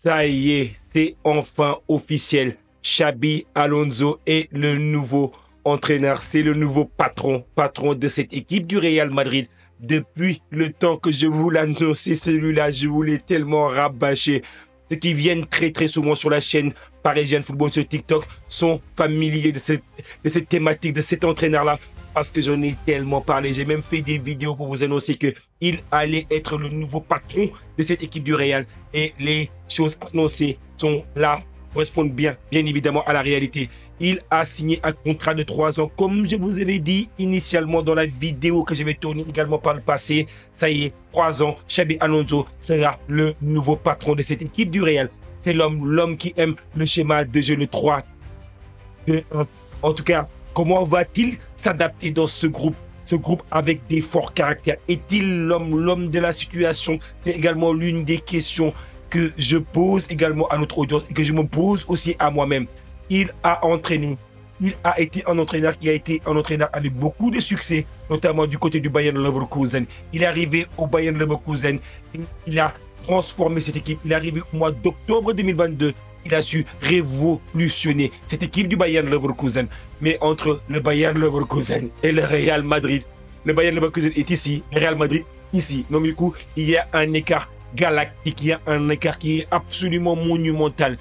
Ça y est, c'est enfin officiel. Xabi Alonso est le nouveau entraîneur, c'est le nouveau patron de cette équipe du Real Madrid. Depuis le temps que je vous l'annonçais, celui-là, je vous l'ai tellement rabâché. Ceux qui viennent très souvent sur la chaîne Parisian Football sur TikTok sont familiers de cette thématique, de cet entraîneur-là, parce que j'en ai tellement parlé. J'ai même fait des vidéos pour vous annoncer qu'il allait être le nouveau patron de cette équipe du Real. Et les choses annoncées sont là, correspondent bien évidemment à la réalité. Il a signé un contrat de 3 ans, comme je vous avais dit initialement dans la vidéo que j'avais tournée également par le passé. Ça y est, 3 ans, Xabi Alonso sera le nouveau patron de cette équipe du Real. C'est l'homme qui aime le schéma de jeu, le 3. En tout cas, comment va-t-il s'adapter dans ce groupe avec des forts caractères? Est-il l'homme de la situation? C'est également l'une des questions que je pose également à notre audience et que je me pose aussi à moi-même. Il a été un entraîneur qui a été un entraîneur avec beaucoup de succès, notamment du côté du Bayern Leverkusen. Il est arrivé au Bayern Leverkusen, il a transformé cette équipe. Il est arrivé au mois d'octobre 2022. Il a su révolutionner cette équipe du Bayern Leverkusen. Mais entre le Bayern Leverkusen et le Real Madrid, le Bayern Leverkusen est ici, le Real Madrid ici. Donc du coup, il y a un écart galactique, il y a un écart qui est absolument monumental.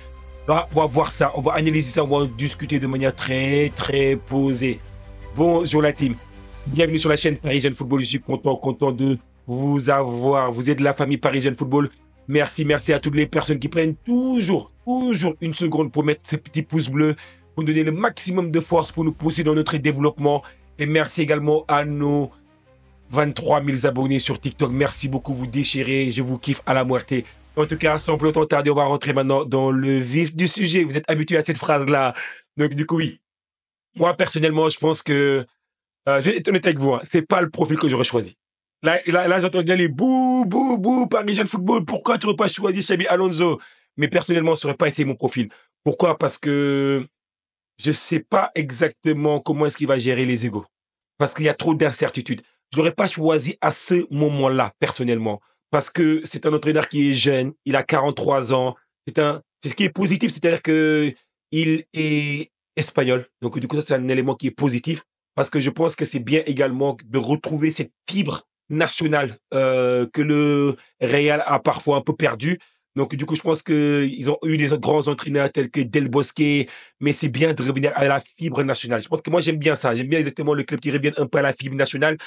Là, on va voir ça, on va analyser ça, on va en discuter de manière très posée. Bonjour la team, bienvenue sur la chaîne Parisian Football. Je suis content de vous avoir. Vous êtes de la famille Parisian Football. Merci à toutes les personnes qui prennent toujours une seconde pour mettre ce petit pouce bleu, pour donner le maximum de force pour nous pousser dans notre développement. Et merci également à nos 23 000 abonnés sur TikTok. Merci beaucoup, vous déchirez, je vous kiffe à la moitié. En tout cas, sans plus longtemps tarder, on va rentrer maintenant dans le vif du sujet. Vous êtes habitués à cette phrase-là. Donc du coup, oui. Moi, personnellement, je pense que, je vais être honnête avec vous, hein, c'est pas le profil que j'aurais choisi. Là j'entends bien les bouh, Parisian Football, pourquoi tu n'aurais pas choisi Xabi Alonso? Mais personnellement, ça n'aurait pas été mon profil. Pourquoi? Parce que je ne sais pas exactement comment est-ce qu'il va gérer les égos. Parce qu'il y a trop d'incertitudes. Je ne l'aurais pas choisi à ce moment-là, personnellement. Parce que c'est un entraîneur qui est jeune, il a 43 ans. C'est ce qui est positif, c'est-à-dire qu'il est espagnol. Donc, du coup, ça, c'est un élément qui est positif. Parce que je pense que c'est bien également de retrouver cette fibre nationale que le Real a parfois un peu perdue. Donc, du coup, je pense qu'ils ont eu des grands entraîneurs tels que Del Bosque, mais c'est bien de revenir à la fibre nationale. Je pense que moi, j'aime bien ça. J'aime bien exactement le club qui revient un peu à la fibre nationale.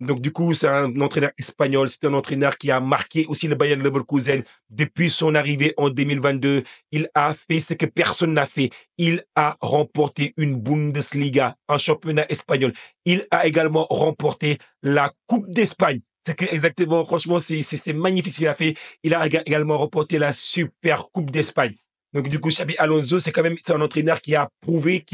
Donc, du coup, c'est un entraîneur espagnol. C'est un entraîneur qui a marqué aussi le Bayern Leverkusen depuis son arrivée en 2022. Il a fait ce que personne n'a fait. Il a remporté une Bundesliga, un championnat espagnol. Il a également remporté la Coupe d'Espagne. C'est que exactement, franchement, c'est magnifique ce qu'il a fait. Il a également remporté la Super Coupe d'Espagne. Donc, du coup, Xabi Alonso, c'est un entraîneur qui a prouvé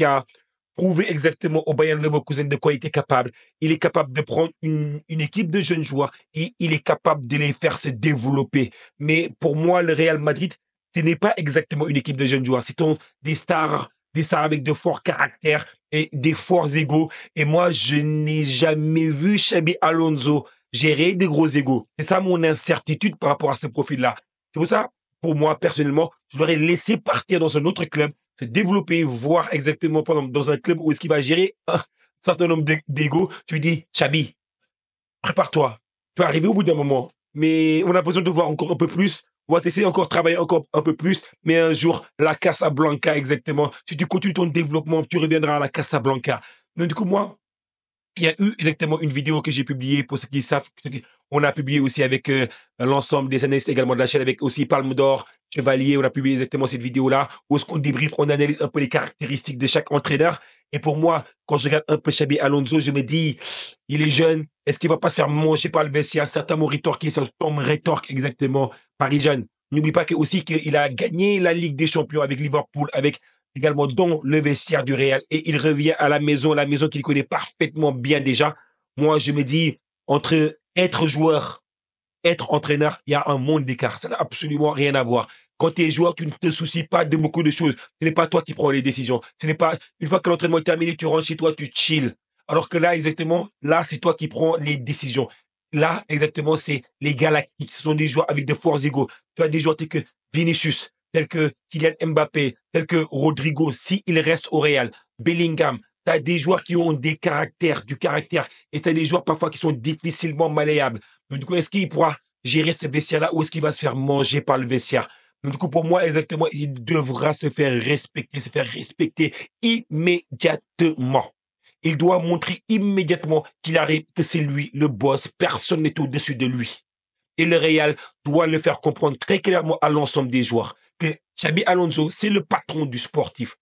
exactement au Bayern Leverkusen de quoi il était capable. Il est capable de prendre une équipe de jeunes joueurs et il est capable de les faire se développer. Mais pour moi, le Real Madrid, ce n'est pas exactement une équipe de jeunes joueurs. C'est des stars avec de forts caractères et des forts égos. Et moi, je n'ai jamais vu Xabi Alonso gérer des gros égos. C'est ça mon incertitude par rapport à ce profil-là. C'est pour ça, pour moi, personnellement, je l'aurais laissé partir dans un autre club, se développer, voir exactement dans un club où est-ce qu'il va gérer un certain nombre d'égos. Tu lui dis, Xabi, prépare-toi. Tu vas arriver au bout d'un moment. Mais on a besoin de voir encore un peu plus. On va t'essayer encore travailler encore un peu plus. Mais un jour, la Casablanca, exactement. Si tu continues ton développement, tu reviendras à la Casablanca. Donc, du coup, moi, il y a eu exactement une vidéo que j'ai publiée, pour ceux qui savent, on a publié aussi avec l'ensemble des analystes également de la chaîne, avec aussi Palme d'Or, Chevalier, on a publié exactement cette vidéo-là, où est-ce qu'on débriefe, on analyse un peu les caractéristiques de chaque entraîneur. Et pour moi, quand je regarde un peu Xabi Alonso, je me dis, il est jeune, est-ce qu'il va pas se faire manger par le vestiaire? Certains rétorqué, c'est Tom rétorque exactement, Paris jeune. N'oublie pas aussi qu'il a gagné la Ligue des Champions avec Liverpool, avec également dans le vestiaire du Real, et il revient à la maison qu'il connaît parfaitement bien déjà. Moi, je me dis, entre être joueur, être entraîneur, il y a un monde d'écart. Ça n'a absolument rien à voir. Quand tu es joueur, tu ne te soucies pas de beaucoup de choses. Ce n'est pas toi qui prends les décisions. Ce n'est pas, une fois que l'entraînement est terminé, tu rentres chez toi, tu chill. Alors que là, exactement, là, c'est toi qui prends les décisions. Là, exactement, c'est les galactiques. Ce sont des joueurs avec de forts égaux. Tu as des joueurs tels que Vinicius, tels que Kylian Mbappé, tels que Rodrigo, s'il reste au Real, Bellingham, tu as des joueurs qui ont des caractères, du caractère, et tu as des joueurs parfois qui sont difficilement malléables. Donc, du coup, est-ce qu'il pourra gérer ce vestiaire-là ou est-ce qu'il va se faire manger par le vestiaire? Donc, du coup, pour moi, exactement, il devra se faire respecter immédiatement. Il doit montrer immédiatement qu'il arrive, que c'est lui le boss, personne n'est au-dessus de lui. Et le Real doit le faire comprendre très clairement à l'ensemble des joueurs que Xabi Alonso, c'est le patron du sportif.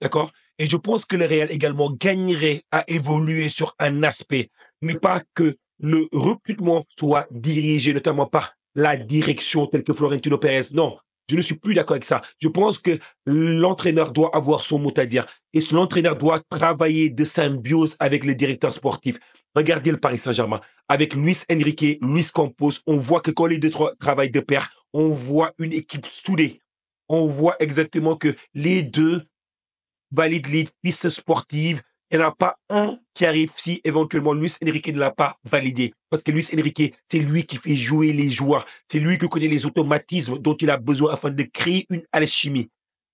D'accord? Et je pense que le Real également gagnerait à évoluer sur un aspect, mais pas que le recrutement soit dirigé notamment par la direction telle que Florentino Pérez. Non, je ne suis plus d'accord avec ça. Je pense que l'entraîneur doit avoir son mot à dire et l'entraîneur doit travailler de symbiose avec le directeur sportif. Regardez le Paris Saint-Germain. Avec Luis Enrique, Luis Campos, on voit que quand les deux travaillent de pair, on voit une équipe soudée. On voit exactement que les deux valident les pistes sportives. Il n'y en a pas un qui arrive si éventuellement Luis Enrique ne l'a pas validé. Parce que Luis Enrique, c'est lui qui fait jouer les joueurs. C'est lui qui connaît les automatismes dont il a besoin afin de créer une alchimie.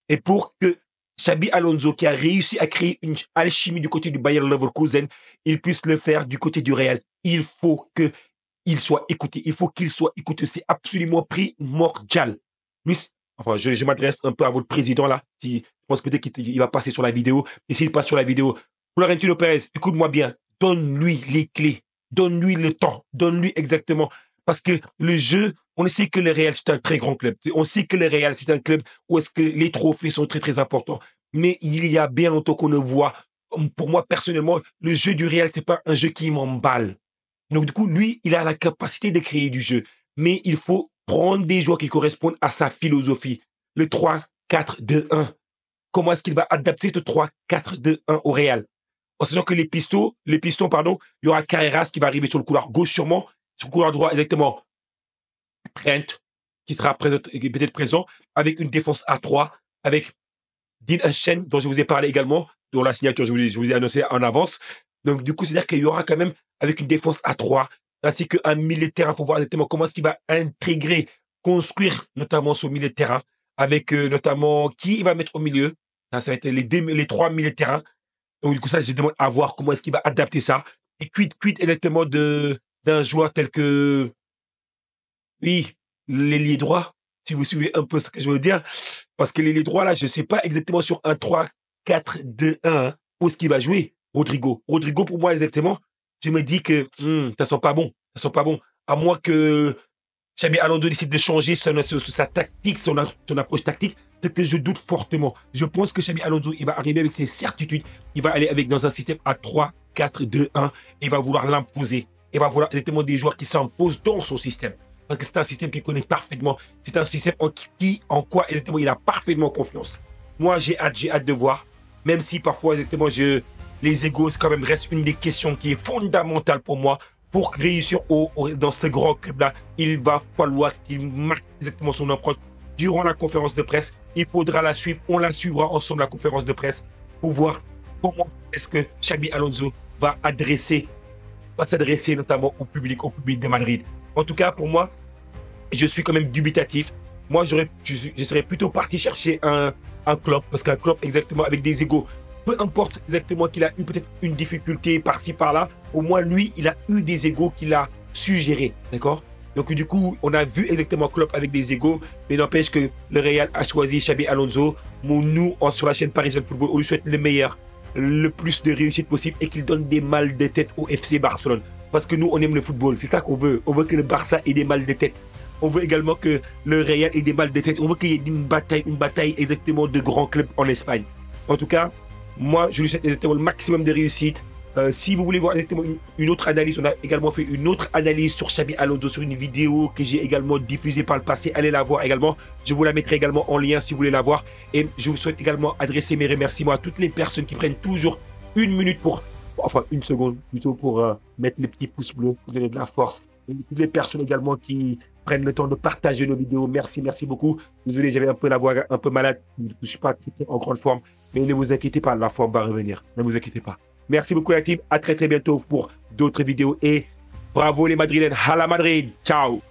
Et pour que Xabi Alonso, qui a réussi à créer une alchimie du côté du Bayern Leverkusen, il puisse le faire du côté du Real, il faut qu'il soit écouté. Il faut qu'il soit écouté. C'est absolument primordial. Luis, enfin, je m'adresse un peu à votre président là, qui je pense peut-être qu'il va passer sur la vidéo. Et s'il passe sur la vidéo, Florentino Pérez, écoute-moi bien, donne-lui les clés, donne-lui le temps, donne-lui exactement. Parce que le jeu, on sait que le Real, c'est un très grand club. On sait que le Real, c'est un club où est-ce que les trophées sont très, très importants. Mais il y a bien longtemps qu'on ne voit, pour moi, personnellement, le jeu du Real, c'est pas un jeu qui m'emballe. Donc, du coup, lui, il a la capacité de créer du jeu. Mais il faut prendre des joueurs qui correspondent à sa philosophie. Le 3-4-2-1. Comment est-ce qu'il va adapter ce 3-4-2-1 au Real? En sachant que les pistons, pardon, il y aura Carreras qui va arriver sur le couloir gauche sûrement, sur le couloir droit exactement Trent qui sera peut-être présent avec une défense à 3, avec Dean Huijsen dont je vous ai parlé également, dont la signature je vous ai annoncé en avance. Donc du coup, c'est-à-dire qu'il y aura quand même avec une défense à 3, ainsi qu'un milieu de terrain. Il faut voir exactement comment est-ce qu'il va intégrer, construire notamment son milieu de terrain, avec notamment qui il va mettre au milieu. Ça va être les trois milieux de terrain. Donc, du coup, ça, je demande à voir comment est-ce qu'il va adapter ça. Et quid exactement d'un joueur tel que, oui, l'ailier droit, si vous suivez un peu ce que je veux dire. Parce que l'ailier droit, là, je ne sais pas exactement sur un 3-4-2-1 hein, où est-ce qu'il va jouer, Rodrigo. Rodrigo, pour moi, exactement, je me dis que ça sent pas bon. Ça sent pas bon. À moins que Xabi Alonso décide de changer sa tactique, son approche tactique, c'est que je doute fortement. Je pense que Xabi Alonso, il va arriver avec ses certitudes. Il va aller dans un système à 3-4-2-1. Il va vouloir l'imposer. Il va vouloir exactement des joueurs qui s'imposent dans son système. Parce que c'est un système qu'il connaît parfaitement. C'est un système en quoi exactement il a parfaitement confiance. Moi, j'ai hâte de voir. Même si parfois, exactement, les égos, quand même, reste une des questions qui est fondamentale pour moi. Pour réussir dans ce grand club-là, il va falloir qu'il marque exactement son empreinte durant la conférence de presse. Il faudra la suivre. On la suivra ensemble, la conférence de presse, pour voir comment est-ce que Xabi Alonso va s'adresser notamment au public de Madrid. En tout cas, pour moi, je suis quand même dubitatif. Moi, je serais plutôt parti chercher un Klopp, parce qu'un Klopp, exactement, avec des égos, peu importe exactement qu'il a eu peut-être une difficulté par-ci, par-là, au moins, lui, il a eu des égos qu'il a su gérer, d'accord? Donc, du coup, on a vu exactement Klopp avec des égos, mais n'empêche que le Real a choisi Xabi Alonso. Nous, sur la chaîne Parisienne Football, on lui souhaite le meilleur, le plus de réussite possible et qu'il donne des mal de tête au FC Barcelone. Parce que nous, on aime le football, c'est ça qu'on veut. On veut que le Barça ait des mal de tête. On veut également que le Real ait des mal de tête. On veut qu'il y ait une bataille exactement de grands clubs en Espagne. En tout cas, moi, je lui souhaite exactement le maximum de réussite. Si vous voulez voir exactement une autre analyse, on a également fait une autre analyse sur Xabi Alonso sur une vidéo que j'ai également diffusée par le passé. Allez la voir également. Je vous la mettrai également en lien si vous voulez la voir. Et je vous souhaite également adresser mes remerciements à toutes les personnes qui prennent toujours une minute une seconde plutôt pour mettre les petits pouces bleus, pour donner de la force. Et toutes les personnes également qui prennent le temps de partager nos vidéos. Merci beaucoup. Désolé, j'avais un peu la voix un peu malade. Je ne suis pas en grande forme. Mais ne vous inquiétez pas, la forme va revenir. Ne vous inquiétez pas. Merci beaucoup la team. À très bientôt pour d'autres vidéos. Et bravo les Madrilènes. Hala Madrid. Ciao.